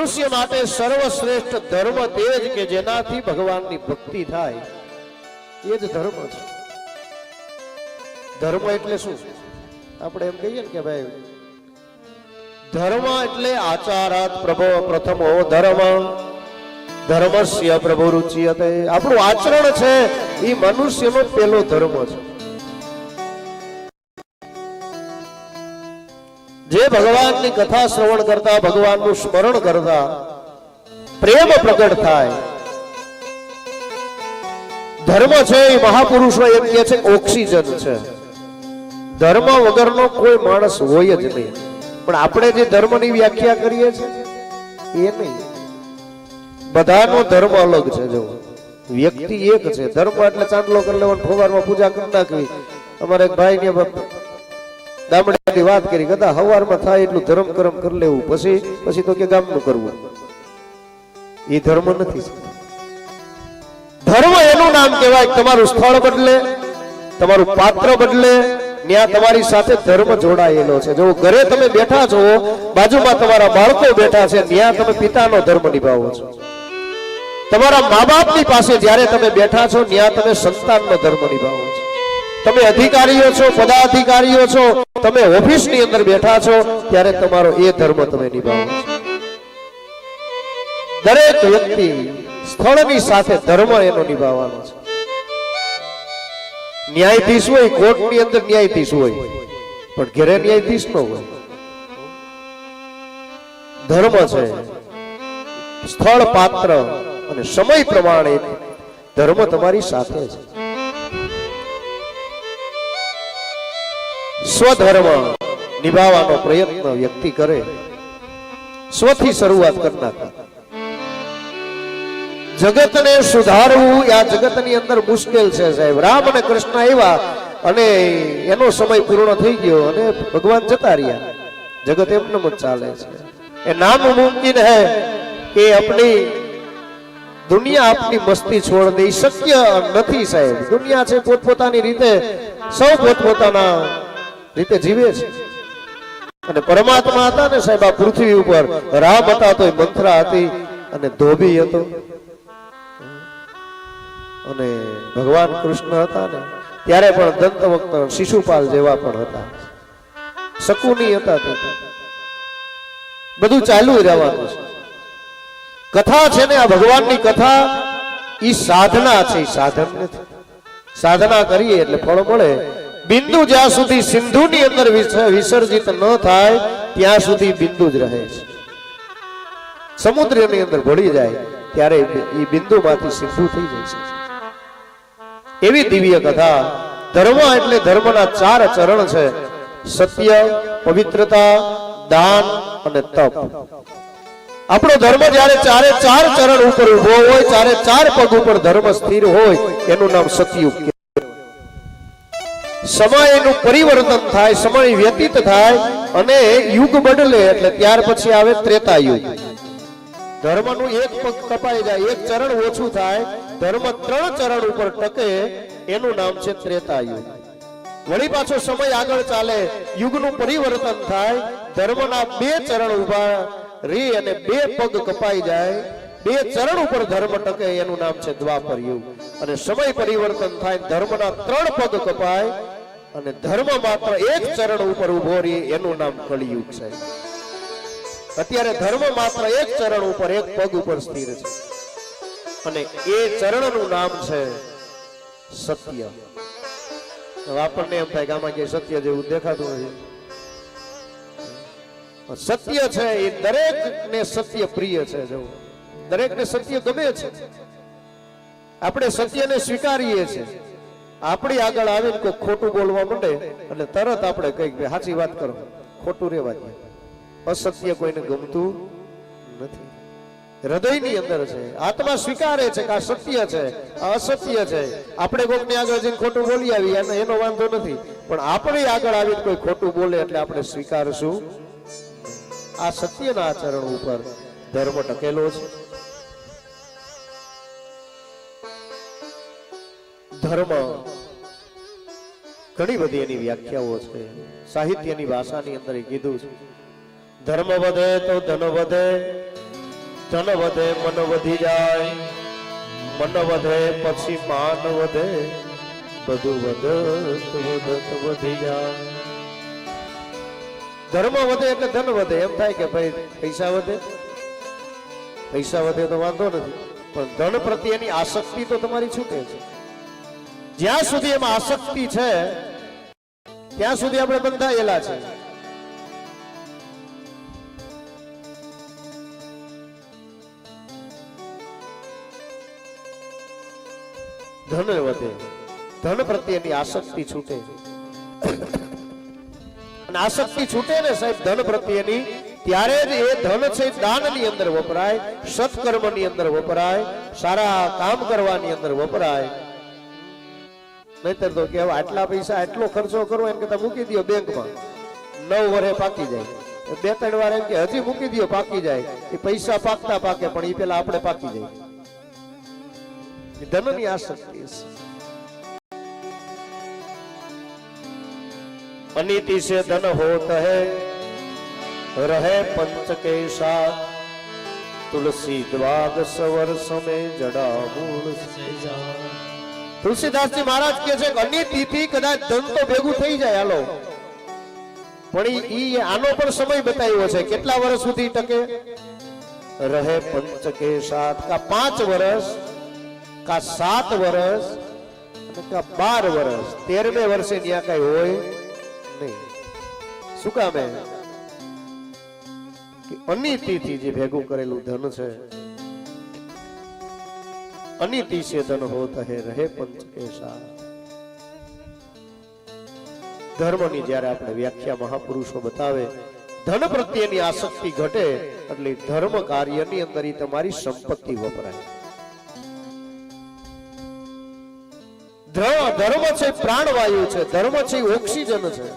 મનુષ્ય માટે સર્વશ્રેષ્ઠ ધર્મ તે જ કે જેનાથી ભગવાનની ભક્તિ થાય, એ જ ધર્મ છે. ધર્મ એટલે શું? આપણે એમ કહીએ ને કે ભાઈ ધર્મ એટલે આચારાત પ્રથમો ધર્મ ધર્મસ્ય પ્રભુ રુચ્યતે. આપણું આચરણ છે એ મનુષ્યનો પહેલો ધર્મ છે. જે ભગવાનની કથા શ્રવણ કરતા, ભગવાનનું સ્મરણ કરતા પ્રેમ પ્રગટ થાય, ધર્મ છે એ મહાપુરુષો એમ કહે છે ઓક્સિજન છે. ધર્મ વગરનો કોઈ માણસ હોય જ નહીં. પણ આપણે જે ધર્મની વ્યાખ્યા કરીએ છીએ એ નહીં. બધાનો ધર્મ અલગ છે. જો વ્યક્તિ એક છે, ધર્મ એટલે ચાંદલો કરી લેવાનો, ફવારમાં પૂજા કરી નાખવી. અમારે એક ભાઈ ને ગામડાની વાત કરી, કદા હવારમાં થાય એટલું ધર્મ કરમ કરી લેવું, પછી તો કે ગામનું કરવું. એ ધર્મ નથી. ધર્મ એનું નામ કહેવાય તમારું સ્થળ બદલે, તમારું પાત્ર બદલે, ત્યાં તમારી સાથે ધર્મ જોડાયેલો છે. જો ઘરે તમે બેઠા છો, બાજુમાં તમારા બાળકો બેઠા છે, ત્યાં તમે પિતાનો ધર્મ નિભાવો છો. તમારા મા બાપની પાસે જ્યારે તમે બેઠા છો, ત્યાં તમે સંતાનનો ધર્મ નિભાવો છો. તમે અધિકારીઓ છો, પદાધિકારીઓ છો, તમે ઓફિસની અંદર બેઠા છો, ત્યારે તમારો એ ધર્મ તમે નિભાવો છો. દરેક વ્યક્તિ સ્થળની સાથે ધર્મ એનો નિભાવવાનો છે. ન્યાયાધીશ હોય, કોર્ટની અંદર ન્યાયાધીશ હોય, પણ ઘરે ન્યાયાધીશ ન હોય. ધર્મ છે સ્થળ, પાત્ર અને સમય પ્રમાણે ધર્મ તમારી સાથે છે. સ્વધર્મ નિભાવવાનો પ્રયત્ન વ્યક્તિ કરે, સ્વથી શરૂઆત કરનાર. જગતને સુધારવું આ જગતની અંદર મુશ્કેલ છે સાહેબ. રામ અને કૃષ્ણ આવ્યા અને એનો સમય પૂર્ણ થઈ ગયો અને ભગવાન જતા રહ્યા. જગત એમને જ ચાલે છે. એ નામ મુમકિન હૈ કે अपनी દુનિયા આપની મસ્તી છોડ દે, શક્ય નથી સાહેબ. દુનિયા છે પોતપોતાની રીતે, સૌ પોતપોતાના રીતે જીવે છે. અને પરમાત્મા હતા ને સાહેબ આ પૃથ્વી ઉપર, રામ હતા તો મંથરા હતી અને ધોબી હતો, અને ભગવાન કૃષ્ણ હતા ને ત્યારે પણ દંતવક્ત શિશુપાલ જેવા પણ હતા, શકુની હતા. બધું ચાલુ રહેવાનું છે. કથા છે ને આ ભગવાનની કથા, ઈ સાધના છે, સાધન નથી. સાધના કરીએ એટલે ફળ મળે. બિંદુ જ્યાં સુધી સિંધુની અંદર વિસર્જિત ન થાય ત્યાં સુધી બિંદુ જ રહે છે. સમુદ્રની અંદર ભળી જાય ત્યારે એ બિંદુમાંથી સિંધુ થઈ જાય છે. એવી દિવ્ય કથા. ધર્મ એટલે ધર્મના 4 ચરણ છે: સત્ય, પવિત્રતા, દાન અને તપ. આપણો ધર્મ જ્યારે 4 ચરણ ઉપર ઉભો હોય, 4 પગ ઉપર ધર્મ સ્થિર હોય, એનું નામ સતયુગ. સમયનું પરિવર્તન થાય, સમય વ્યતીત થાય અને યુગ બદલે એટલે ત્યાર પછી આવે ત્રેતા યુગ. ધર્મનું એક પગ કપાઈ જાય, એક ચરણ ઓછું થાય, ધર્મ 3 ચરણ ઉપર ટકે, એનું નામ છે ત્રેતા યુગ. વળી પાછો સમય આગળ ચાલે, યુગનું પરિવર્તન થાય, ધર્મના 2 ચરણ ઉભા રહી અને 2 પગ કપાઈ જાય, 2 ચરણ ઉપર ધર્મ ટકે, એનું નામ છે દ્વાપર યુગ. અને સમય પરિવર્તન થાય, ધર્મના 3 પગ કપાય અને ધર્મ માત્ર 1 ચરણ ઉપર ઉભો રહી, એનું નામ કળિયુગ છે. અત્યારે ધર્મ માત્ર 1 ચરણ ઉપર, 1 પગ ઉપર સ્થિર છે અને એ ચરણનું નામ છે સત્ય. આપણને એમ થાય કે આમાં કે સત્ય જેવું દેખાતું નથી. સત્ય છે એ દરેકને સત્ય પ્રિય છે. જવું દરેકને સત્ય ગમે છે. આપણે સત્યને સ્વીકારીએ છીએ. આપણી આગળ આવીને કોઈ ખોટું બોલવા માંડે એટલે તરત આપણે કહીએ સાચી વાત કરો, ખોટું રહેવા દે. અસત્ય કોઈને ગમતું નથી. હૃદયની અંદર છે, આત્મા સ્વીકારે છે કે આ સત્ય છે, આ અસત્ય છે. આપણે કોઈકની આગળ જઈને ખોટું બોલી આવી એનો વાંધો નથી, પણ આપણી આગળ આવીને કોઈ ખોટું બોલે એટલે આપણે સ્વીકારશું. આ સત્યના આચરણ ઉપર ધર્મ ટકેલો છે. ધર્મ ઘણી બધી એની વ્યાખ્યાઓ છે. સાહિત્યની ભાષાની અંદર કીધું છે, ધર્મ વધે તો ધન વધે, ધન વધે મન વધી જાય, મન વધે પછી માન વધે, બધું વધત વધત વધી જાય. ધર્મ વધે એટલે ધન વધે. એમ થાય કે ભાઈ પૈસા વધે, પૈસા વધે તો વાંધો નથી, પણ ધન પ્રત્યેની આસક્તિ તો તમારી છૂટે છે. જ્યાં સુધી એમાં આસક્તિ છે ત્યાં સુધી આપણે બંધાયેલા છે. ધન વધે, ધન પ્રત્યેની આસક્તિ છૂટે, અને આસક્તિ છૂટે ને સાહેબ ધન પ્રત્યેની, ત્યારે જ એ ધન છે દાનની અંદર વપરાય, સત્કર્મની અંદર વપરાય, સારા કામ કરવાની અંદર વપરાય. નહીતર તો કે આટલા પૈસા આટલો ખર્ચો કરવો એમ કરતા મૂકી દો બેંકમાં, 9 વર્ષે પાકી જાય. 2-3 વાર એમ કે હજી મૂકી દો પાકી જાય. એ પૈસા પાકતા પાકે પણ એ પેલા આપણે પાકી જાય. ધનની આસક્તિ છે. अनीति से धन होत है रहे पंच के साथ, तुलसी द्वाग सवर समय जड़ा मूल से जा. तुलसीदास जी महाराज કહે છે કે અનીતિ થી કદાચ ધન તો ભેગું થઈ જાય હાલો, પણ ઈ આનો પણ સમય બતાવ્યો છે. કેટલા વર્ષ સુધી ટકે? રહે પંચ કે સાથ, કા 5 વર્ષ, કા 7 વર્ષ, અને કા 12 વર્ષ. 13મે વર્ષે ત્યાં કઈ હોય નહીં. શું કામ? અનીતિથી જે ભેગું કરેલું ધન છે. અનીતિ સે ધન હોત હે રહે પંચ કે સાથ. ધર્મની જ્યારે આપણે વ્યાખ્યા મહાપુરુષો બતાવે, ધન પ્રત્યેની આસક્તિ ઘટે એટલે ધર્મ કાર્યની અંદર તમારી સંપત્તિ વપરાય. ધર્મ છે પ્રાણવાયુ છે, ધર્મ છે ઓક્સિજન છે.